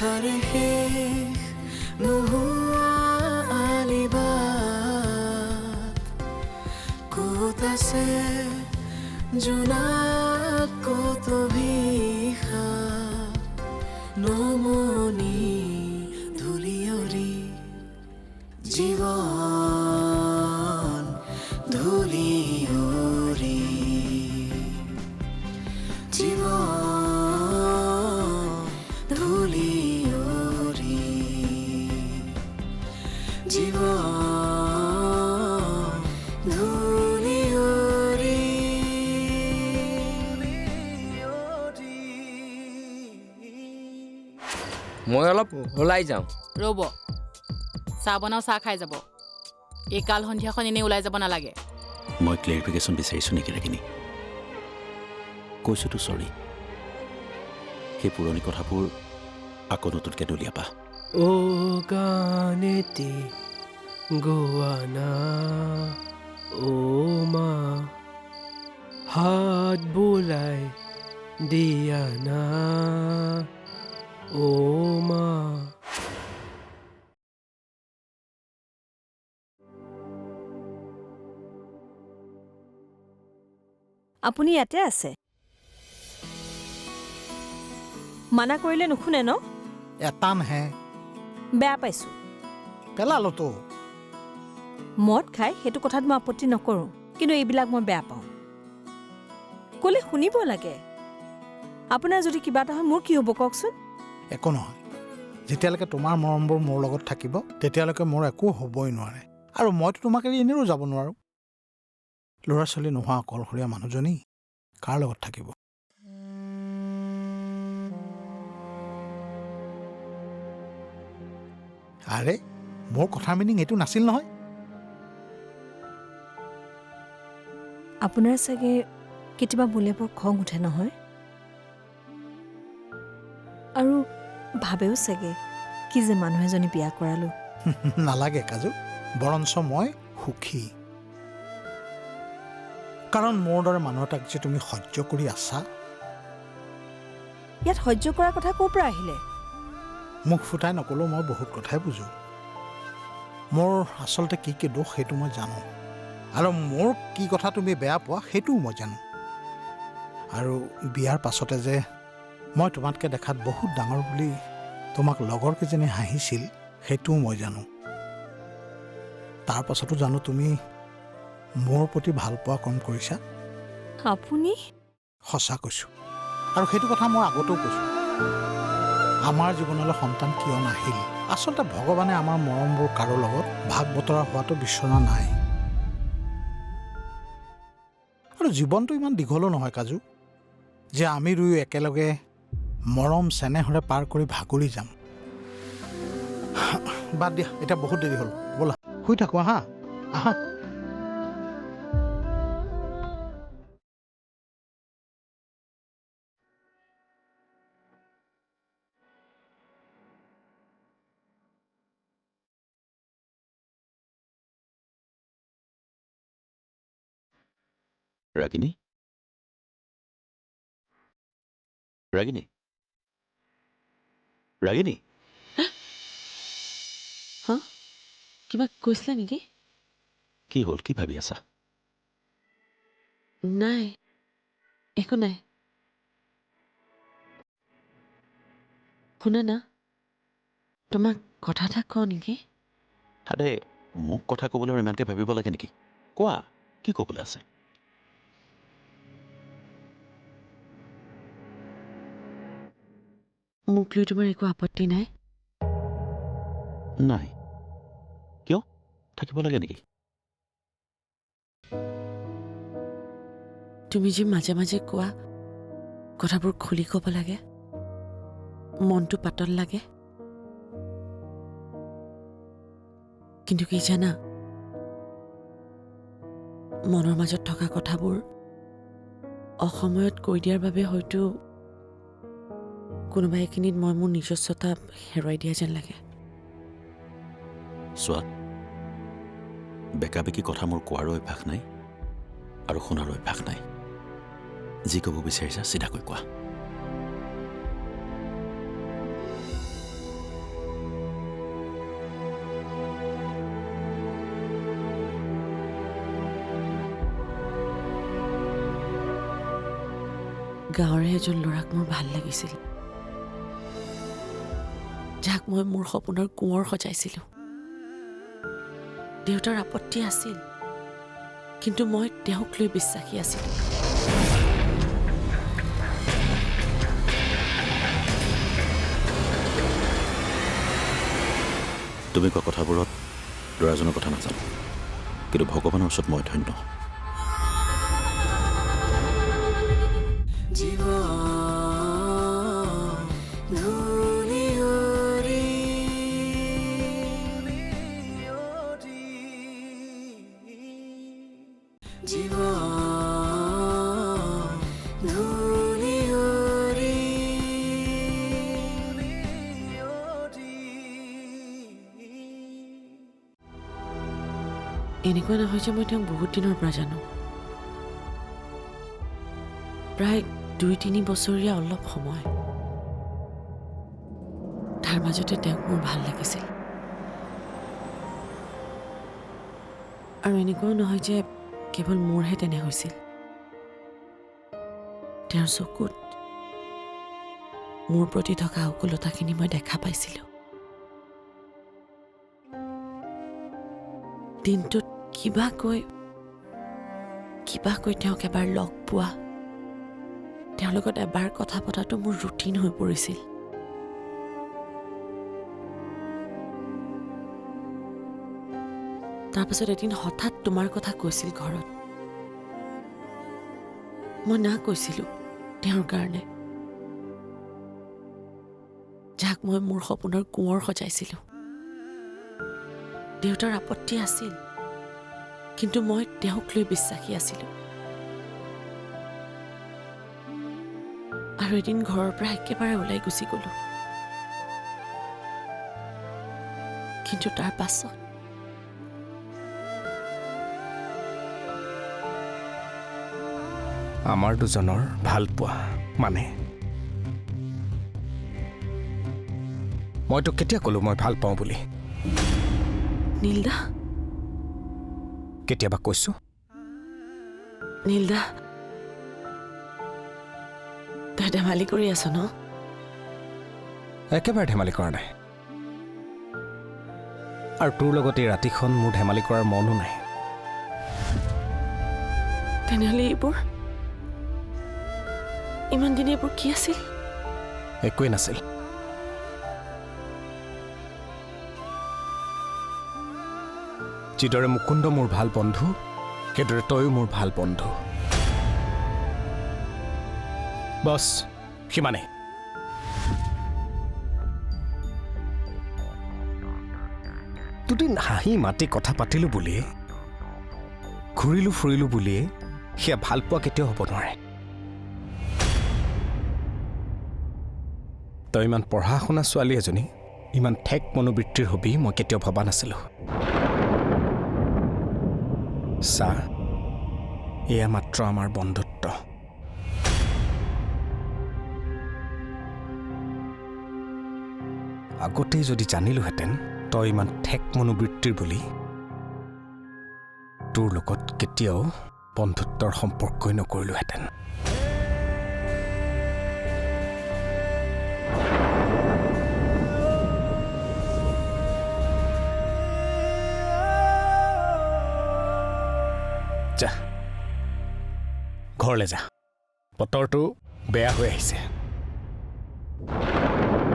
নিশাৰে শেষ নোহোৱা আলিবাট ক'ত আছে জোনাক ক'ত অভিশাপ নমনি ধূলিয়ৰি জীৱন ধূলিয়ৰি জীৱন ধূলিয়ৰি জীৱন ধূলিয়ৰি মই অলপ ওলাই যাওঁ ৰ'ব চাহ বনাও চাহ খাই যাব এই কাল সন্ধিয়াখন এনেই ওলাই যাব নালাগে মই ক্লেৰিফিকেশ্যন বিচাৰিছোঁ নেকি ৰাগিনী কৈছোঁতো চৰি সেই পুৰণি কথাবোৰ আকৌ নতুনকৈ দলিয়াবা ও গানেতি গোৱানা ও মা হাত বোলাই দিয়া না ও মা আপুনি ইয়াতে আছে মানা কৰিলে নুশুনে ন এটানহে বেয়া পাইছোঁ পেলালো তো মদ খাই সেইটো কথাত মই আপত্তি নকৰোঁ কিন্তু এইবিলাক মই বেয়া পাওঁ ক'লে শুনিব লাগে আপোনাৰ যদি কিবা এটা হয় মোৰ কি হ'ব কওকচোন একো নহয় যেতিয়ালৈকে তোমাৰ মৰমবোৰ মোৰ লগত থাকিব তেতিয়ালৈকে মোৰ একো হ'বই নোৱাৰে আৰু মইতো তোমাক এৰি এনেও যাব নোৱাৰোঁ ল'ৰা ছোৱালী নোহোৱা অকলশৰীয়া মানুহজনী কাৰ লগত থাকিব আৰে মোৰ কথাৰ মিনিং এইটো নাছিল নহয় আপোনাৰ চাগে কেতিয়াবা মোলে বৰ খং উঠে নহয় আৰু ভাবেও চাগে কি যে মানুহ এজনী বিয়া কৰালো নালাগে কাজু বৰঞ্চ মই সুখী কাৰণ মোৰ দৰে মানুহ এটাক যে তুমি সহ্য কৰি আছা ইয়াত সহ্য কৰাৰ কথা ক'ৰ পৰা আহিলে মুখ ফুটাই নকলেও মই বহুত কথাই বুজোঁ মোৰ আচলতে কি কি দোষ সেইটো মই জানো আৰু মোৰ কি কথা তুমি বেয়া পোৱা সেইটোও মই জানো আৰু বিয়াৰ পাছতে যে মই তোমাতকৈ দেখাত বহুত ডাঙৰ বুলি তোমাক লগৰ কেইজনী হাঁহিছিল সেইটোও মই জানো তাৰ পাছতো জানো তুমি মোৰ প্ৰতি ভাল পোৱা কম কৰিছা আপুনি সঁচা কৈছোঁ আৰু সেইটো কথা মই আগতেও কৈছোঁ আমাৰ জীৱনলৈ সন্তান কিয় নাহিল আচলতে ভগৱানে আমাৰ মৰমবোৰ কাৰো লগত ভাগ বতৰা হোৱাটো বিচৰা নাই আৰু জীৱনটো ইমান দীঘলো নহয় কাজু যে আমি দুয়ো একেলগে মৰম চেনেহৰে পাৰ কৰি ভাগৰি যাম বাদ দিয়া এতিয়া বহুত দেৰি হ'ল ব'লা শুই থাকোঁ আহা আহা ৰাগিনী ৰাগিনী ৰাগিনী হা কিবা কৈছিলা নেকি কি হ'ল কি ভাবি আছা নাই একো নাই শুনা না তোমাক কথা এটা কওঁ নেকি আৰে মোক কথা ক'বলৈ ইমানকৈ ভাবিব লাগে নেকি কোৱা কি ক'বলৈ আছে মোক লৈ তোমাৰ একো আপত্তি নাই নাই কিয় থাকিব লাগে নেকি তুমি যে মাজে মাজে কোৱা কথাবোৰ খুলি ক'ব লাগে মনটো পাতল লাগে কিন্তু কি জানা মনৰ মাজত থকা কথাবোৰ অসময়ত কৈ দিয়াৰ বাবে হয়তো কোনোবা এখিনিত মই মোৰ নিজস্বতা হেৰুৱাই দিয়া যেন লাগে চোৱা বেকাবেকি কথা মোৰ কোৱাৰো অভ্যাস নাই আৰু শুনাৰো অভ্যাস নাই যি ক'ব বিচাৰিছা চিধাকৈ কোৱা গাঁৱৰে এজন ল'ৰাক মোৰ ভাল লাগিছিল, যাক মই মোৰ সপোনৰ কোঁৱৰ সজাইছিলোঁ। দেউতাৰ আপত্তি আছিল, কিন্তু মই তেওঁক লৈ বিশ্বাসী আছিলোঁ। তুমি কোৱা কথাবোৰত ল'ৰাজনৰ কথা নাজানো, কিন্তু ভগৱানৰ ওচৰত মই ধন্য। এনেকুৱা নহয় যে মই তেওঁক বহুত দিনৰ পৰা জানো। প্ৰায় 2-3 বছৰীয়া অলপ সময়। তাৰ মাজতে তেওঁক মোৰ ভাল লাগিছিল। আৰু এনেকুৱাও নহয় যে কেৱল মোৰহে তেনে হৈছিল। তেওঁৰ চকুত মোৰ প্ৰতি থকা আকুলতাখিনি মই দেখা পাইছিলোঁ। দিনটোত কিবাকৈ তেওঁক এবাৰ লগ পোৱা, তেওঁৰ লগত এবাৰ কথা পতাটো মোৰ ৰুটিন হৈ পৰিছিল। তাৰপাছত এদিন হঠাৎ তোমাৰ কথা কৈছিল ঘৰত। মই না কৈছিলোঁ তেওঁৰ কাৰণে, যাক মই মোৰ সপোনৰ কোঁৱৰ সজাইছিলোঁ। দেউতাৰ আপত্তি আছিল, কিন্তু মই তেওঁক লৈ বিশ্বাসী আছিলোঁ। আৰু এদিন ঘৰৰ পৰা একেবাৰে ওলাই গুচি গ'লো। কিন্তু তাৰ পাছত আমাৰ দুজনৰ ভাল পোৱা মানে মই তোক কেতিয়া ক'লো মই ভাল পাওঁ বুলি? নীলদা, কেতিয়াবা কৈছো? নীলদা, তই ধেমালি কৰি আছ ন? একেবাৰে ধেমালি কৰা নাই। আৰু তোৰ লগত এই ৰাতিখন মোৰ ধেমালি কৰাৰ মনো নাই। তেনেহ'লে এইবোৰ ইমান দিনে এইবোৰ কি আছিল? একোৱেই নাছিল। যিদৰে মুকুন্দ মোৰ ভাল বন্ধু, সেইদৰে তয়ো মোৰ ভাল বন্ধু। বছ সিমানে। দুদিন হাঁহি মাতি কথা পাতিলো বুলিয়ে, ঘূৰিলো ফুৰিলো বুলিয়ে সেয়া ভাল পোৱা কেতিয়াও হ'ব নোৱাৰে। তই ইমান পঢ়া শুনা ছোৱালী এজনী ইমান ঠেক মনোবৃত্তিৰ হবি মই কেতিয়াও ভবা নাছিলো। চা, এয়া মাত্ৰ আমাৰ বন্ধুত্ব। আগতেই যদি জানিলোহেঁতেন তই ইমান ঠেক মনোবৃত্তিৰ বুলি, তোৰ লগত কেতিয়াও বন্ধুত্বৰ সম্পৰ্কই নকৰিলোহেঁতেন। যা, ঘৰলৈ যা, বতৰটো বেয়া হৈ আহিছে।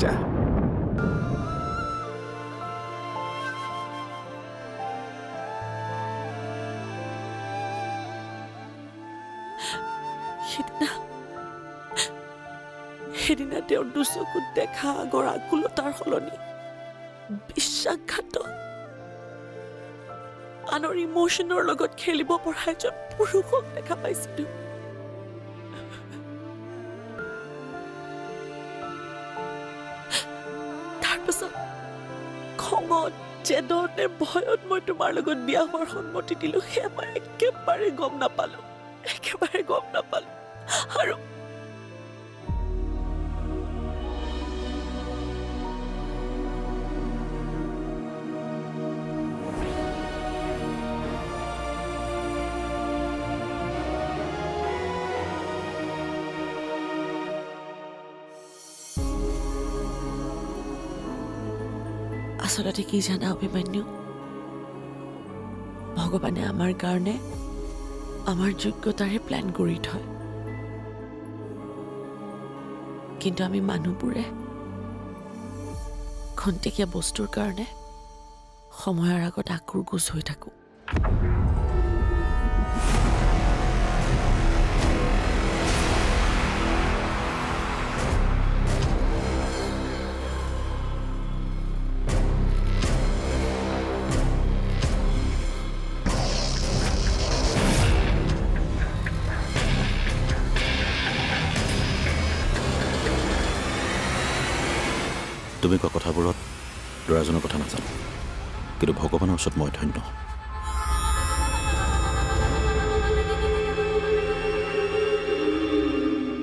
যা। সেইদিনা তেওঁৰ দুচকুত দেখা আগৰ আকুলতাৰ সলনি বিশ্বাসঘাত, আনৰ ইমোশ্যনৰ লগত খেলিব পৰা এজন পুৰুষক দেখা পাইছিলো। তাৰপাছত খঙত, জেদত নে ভয়ত মই তোমাৰ লগত বিয়া হোৱাৰ সন্মতি দিলো। সেয়া মই একেবাৰে গম নাপালো। আৰু আচলতে কি জানা অভিমন্যু, ভগৱানে আমাৰ কাৰণে আমাৰ যোগ্যতাৰে প্লেন কৰি থয়, কিন্তু আমি মানুহবোৰে খন্তেকীয়া বস্তুৰ কাৰণে সময়ৰ আগত আকুৰ গোচ হৈ থাকোঁ। তুমি কোৱা কথাবোৰত ল'ৰাজনৰ কথা নাজানো, কিন্তু ভগৱানৰ ওচৰত মই ধন্য।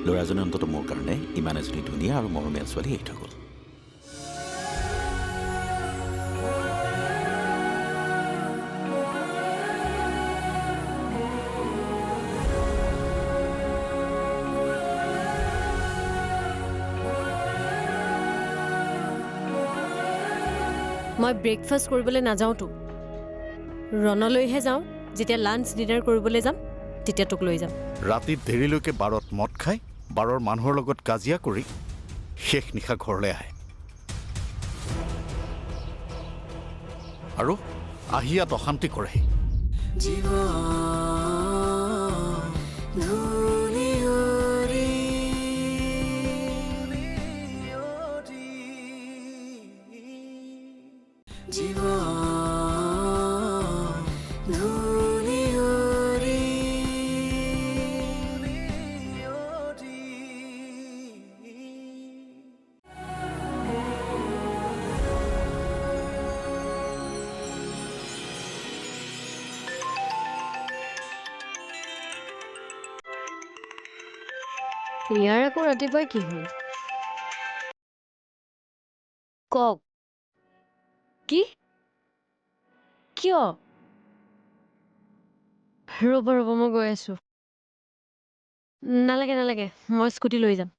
ল'ৰাজনে অন্তত মোৰ কাৰণে ইমান এজনী ধুনীয়া আৰু মৰমীয়াল ছোৱালী এৰি থৈ গ'ল। মই ব্ৰেকফাষ্ট কৰিবলৈ নাযাওঁতো, ৰণলৈহে যাওঁ। যেতিয়া লাঞ্চ ডিনাৰ কৰিবলৈ যাম তেতিয়া তোক লৈ যাম। ৰাতি দেৰিলৈকে বাৰত মদ খাই বাৰৰ মানুহৰ লগত কাজিয়া কৰি শেষ নিশা ঘৰলৈ আহে, আৰু আহি ইয়াত অশান্তি কৰেহি। ইয়াৰ আকৌ ৰাতিপুৱাই কি হ'ল? কওক। কি? কিয়? ৰ'ব মই গৈ আছো। নালাগে নালাগে, মই স্কুটি লৈ যাম।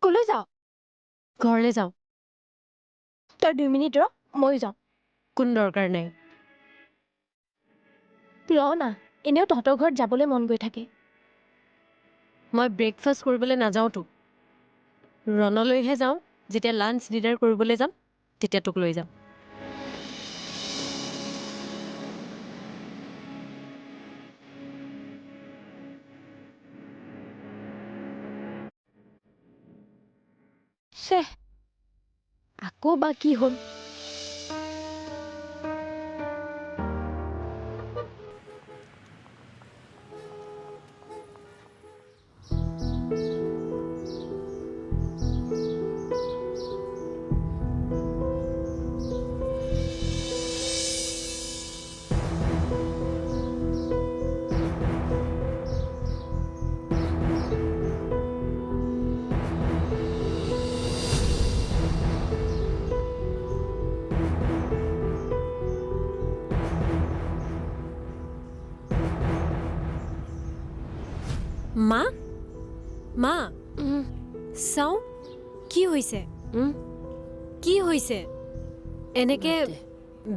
কলৈ যাওঁ? ঘৰলৈ যাওঁ। তই 2 মিনিট ৰ, ময়ো যাওঁ। কোনো দৰকাৰ নাই। ৰ না, এনেও তহঁতৰ ঘৰত যাবলৈ মন গৈ থাকে। মই ব্ৰেকফাষ্ট কৰিবলৈ নাযাওঁতো, ৰণলৈহে যাওঁ। যেতিয়া লাঞ্চ ডিনাৰ কৰিবলৈ যাম তেতিয়া তোক লৈ যাম। আকৌ বা কি হ'ল? মা মা চাওঁ, কি হৈছে? কি হৈছে? এনেকে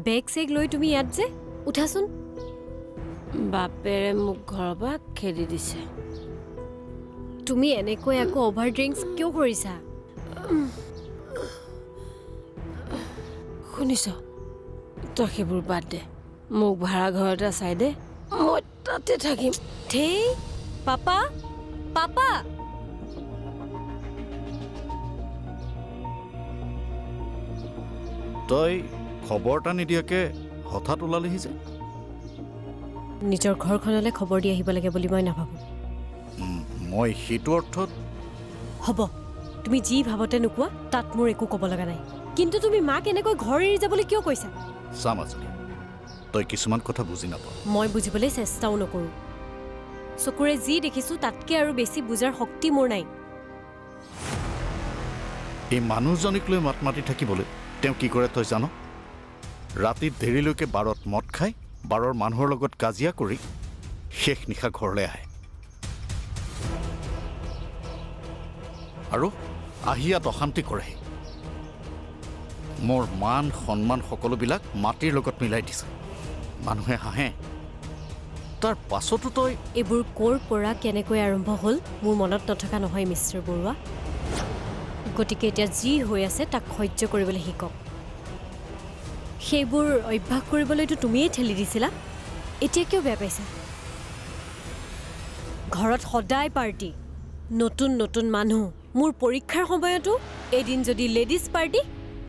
বেগ চেগ লৈ তুমি ইয়াত যে? উঠাচোন। বাপেৰে মোক ঘৰৰ পৰা খেদি দিছে। তুমি এনেকৈ আকৌ অভাৰ ড্ৰিংকছ কিয় কৰিছা? শুনিছ, তই সেইবোৰ বাদ দে, মোক ভাড়া ঘৰ এটা চাই দে, মই তাতে থাকিম। ধেই পাপা পাপা। তই খবৰ এটা নিদিয়াকে হঠাৎ ওলালেহি যে? নিজৰ ঘৰখনলৈ খবৰ দি আহিব লাগে বুলি মই নাভাবোঁ। মই সেইটো অৰ্থত হ'ব, তুমি যি ভাবতে নোকোৱা তাত মোৰ একো ক'ব লগা নাই। কিন্তু তুমি মাক এনেকৈ ঘৰ এৰি যাবলৈ কিয় কৈছা? চা মাজনী, তই কিছুমান কথা বুজি নাপাৱ। মই বুজিবলৈ চেষ্টাও নকৰোঁ। চকুৰে যি দেখিছোঁ তাতকৈ আৰু বেছি বুজাৰ শক্তি মোৰ নাই। এই মানুহজনীক লৈ মাত মাতি থাকিবলৈ তেওঁ কি কৰে তই জান? ৰাতি দেৰিলৈকে বাৰত মদ খাই বাৰৰ মানুহৰ লগত কাজিয়া কৰি শেষ নিশা ঘৰলৈ আহে, আৰু আহি ইয়াত অশান্তি কৰেহি মোৰ মান সন্মান সকলোবিলাক মাটিৰ লগত মিলাই দিছে মানুহে হাঁহে তাৰ পাছতো তই এইবোৰ ক'ৰ পৰা কেনেকৈ আৰম্ভ হ'ল মোৰ মনত নথকা নহয় মিষ্টাৰ বৰুৱা গতিকে এতিয়া যি হৈ আছে তাক সহ্য কৰিবলৈ শিকক সেইবোৰ অভ্যাস কৰিবলৈতো তুমিয়েই ঠেলি দিছিলা এতিয়া কিয় বেয়া পাইছা ঘৰত সদায় পাৰ্টি নতুন নতুন মানুহ মোৰ পৰীক্ষাৰ সময়তো এদিন যদি লেডিজ পাৰ্টি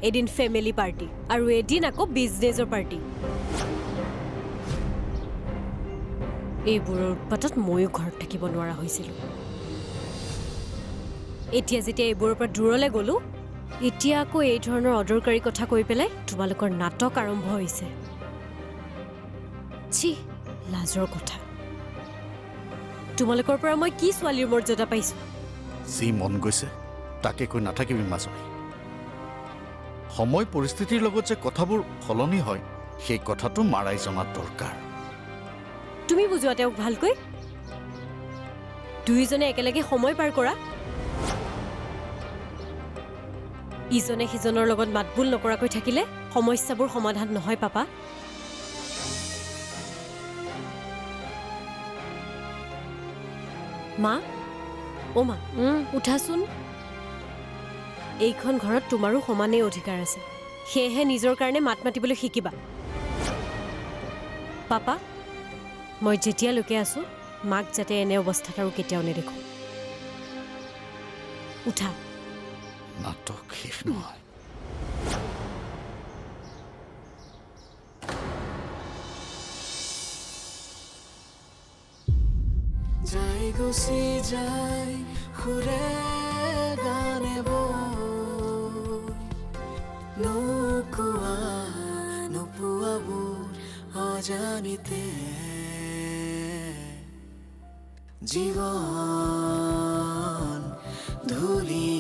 এদিন ফেমিলি পাৰ্টি আৰু এদিন আকৌ বিজনেছৰ পাৰ্টি এইবোৰৰ উৎপাতত ময়ো ঘৰত থাকিব নোৱাৰা হৈছিলোঁ এতিয়া যেতিয়া এইবোৰৰ পৰা দূৰলৈ গ'লোঁ এতিয়া আকৌ এই ধৰণৰ অদৰকাৰী কথা কৈ পেলাই তোমালোকৰ নাটক আৰম্ভ হৈছে ছি লাজৰ কথা তোমালোকৰ পৰা মই কি ছোৱালীৰ মৰ্যাদা পাইছোঁ যি মন গৈছে তাকে কৈ নাথাকিবি মাজনী সময় পৰিস্থিতিৰ লগত যে কথাবোৰ সলনি হয় সেই কথাটো মাৰাই জনাত দৰকাৰ তুমি বুজোৱা তেওঁক ভালকৈ দুয়োজনে একেলগে সময় পাৰ কৰা ইজনে সিজনৰ লগত মাতবোল নকৰাকৈ থাকিলে সমস্যাবোৰ সমাধান নহয় পাপা মা অ' মা উঠাচোন এইখন ঘৰত তোমাৰো সমানেই অধিকাৰ আছে সেয়েহে নিজৰ কাৰণে মাত মাতিবলৈ শিকিবা পাপা মই যেতিয়ালৈকে আছোঁ মাক যাতে এনে অৱস্থাত আৰু কেতিয়াও নেদেখোঁ উঠা নাটক শেষ নহয় যাই গুচি যাই সুৰে গানে নোকোৱা নোপোৱাবোৰ অজানিতে জীৱন ধূলি